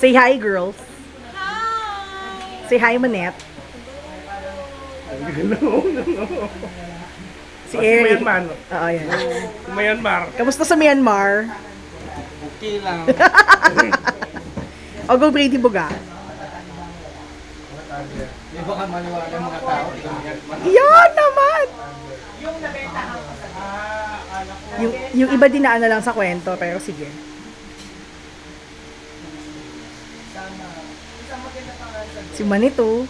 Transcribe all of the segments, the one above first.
Say hi, girls. Hi! Say hi, Manette. Si Eric. Myanmar. Oo, yan. Myanmar. Kamusta sa Myanmar? Okay lang. O, go Brady Buga. Di ba ka maniwala ng mga tao? Yan naman! Yung iba din na lang sa kwento, pero sige. Si Manito.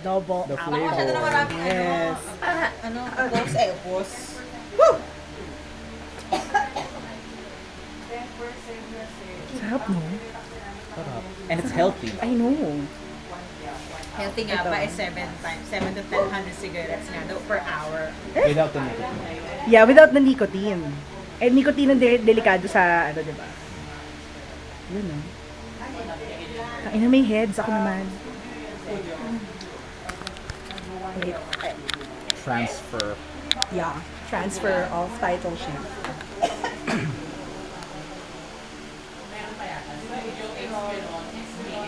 Double. The Masyado flavor. na maraming Yes. ubos. Sarap, no? And it's healthy. I know. Healthy nga pa is 7 times. 7 to 10 cigarettes nga daw per hour. Without the nicotine. Yeah, without the nicotine. Eh, nicotine ang delikado sa, ano, diba? Yun, no? Ay na, may heads. Ako naman. Wait. Transfer. Yeah. Transfer of titleship.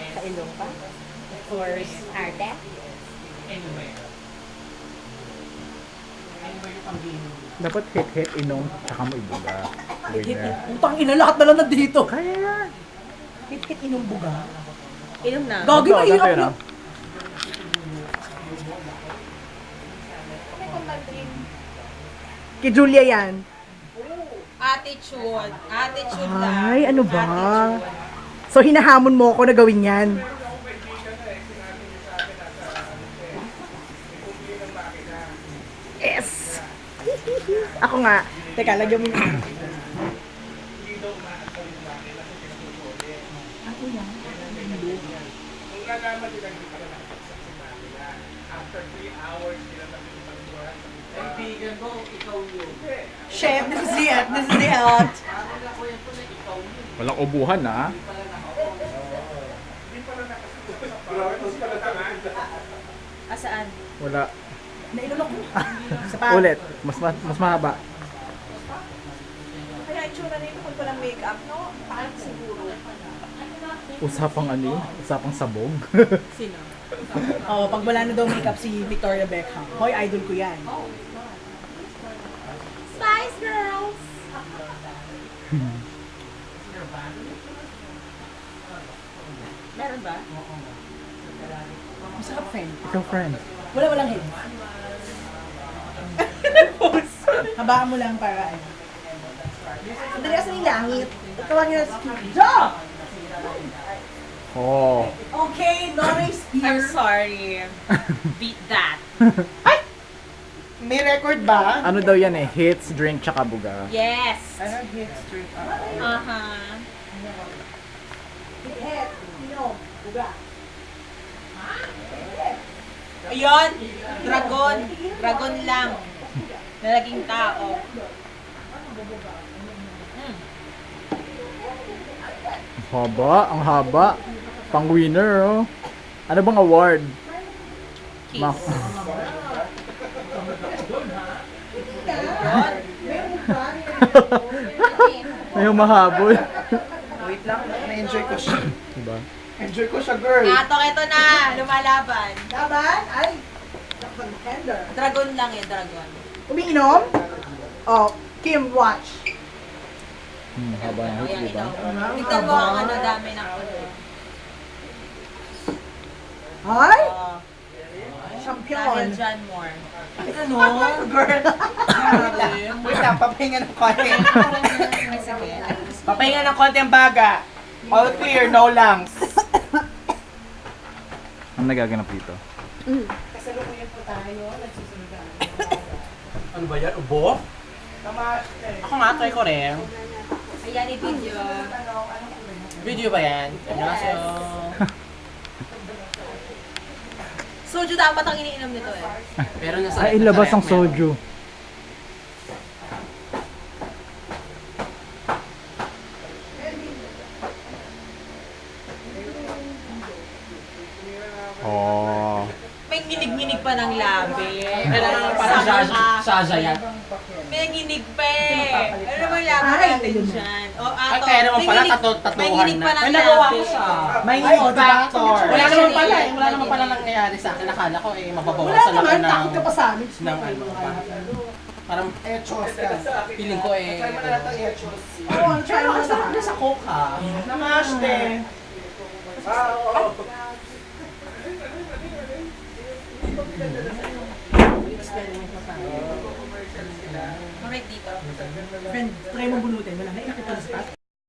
Sa ilong pa? Of course, arte. Dapat hit inom, tsaka mo ibuga. Winner. Utang ina, lahat na lang nandito. Kaya yan. Hit-hit inumbuga. Inom na. Gagi, Ito, mahirap ganito yun, yun. Kay Julia yan. Attitude. Attitude lang. Ay, ano ba? Attitude. So, hinahamon mo ako na gawin yan. Yes! Ako nga. Teka, lagyan mo na. Ako yan. Chef, this is the end. This is the end. Walang ubuhan na. Asaan? Wala. Nailunok mo. Sa pa. Ulit. Mas mahaba. Kaya itsura nito kung walang makeup, no? Parang siguro. Usapang ano yun? Usapang sabog. Sino? Oh, pag wala na daw makeup si Victoria Beckham. Hoy, idol ko yan. Spice Girls! Meron ba? Masarap, friend. Ikaw, friend. Walang head. Habaan mo lang para ano. Sandali kasi yung langit. Tawag niyo si Jo! Oh. Okay, Nora's I'm here. sorry. Beat that. May record ba? Ano daw yan eh? Hits, drink, tsaka buga. Yes! Ano hit street? Uh-huh. Hit. Sino? Buga. Ayun! Dragon! Dragon lang. Nalaging tao. Ang haba. Pang winner, oh. Ano bang award? Kiss. Ma- May humahabol. Wait lang, na-enjoy ko siya. Diba? Enjoy ko siya, girl. Atok, ito na! Lumalaban. Laban? Ay, contender. Dragon lang eh, dragon. Umiinom? Oh, Kim, watch. Haba ng hits, Ayan, diba? ino. Tignan mo ang ano, dami ng ano. Ay, Oh, champion. dahil John Moore. Ano? Girl. Wait lang, papahinga ng konti. Ay, sige. Papahinga ng konti ang baga. All clear, no lungs. Ano nagaganap dito? Kasalukuyan po tayo. Nagsusunod na. Ano ba yan? Ubo? Ako nga, try ko rin. Ayan, i-video. Video ba yan? Annyeonghaseyo. Soju dapat ang iniinom nito eh. Pero nasa Ay, ilabas ang soju. Oh. May nginig-nginig pa ng labi. Parang parang Shaza yan. May nginig pa eh. Ano naman labi natin dyan? O, Ay, kaya naman pala, may tatuhan nginig na. pa ng May nagawa labi. ko siya. May Ay, factor. Wala naman pala eh. Wala naman pala nangyayari sa akin. Nakala ko eh, mababawasan ako ng... takot ka pa sa amin. ng ano pa. Parang feeling ko eh... Oo, try mo sa Nasa coke ha. Namaste. Correct dito. Friend, try mo bunutin. Wala na, inakit pa sa taas.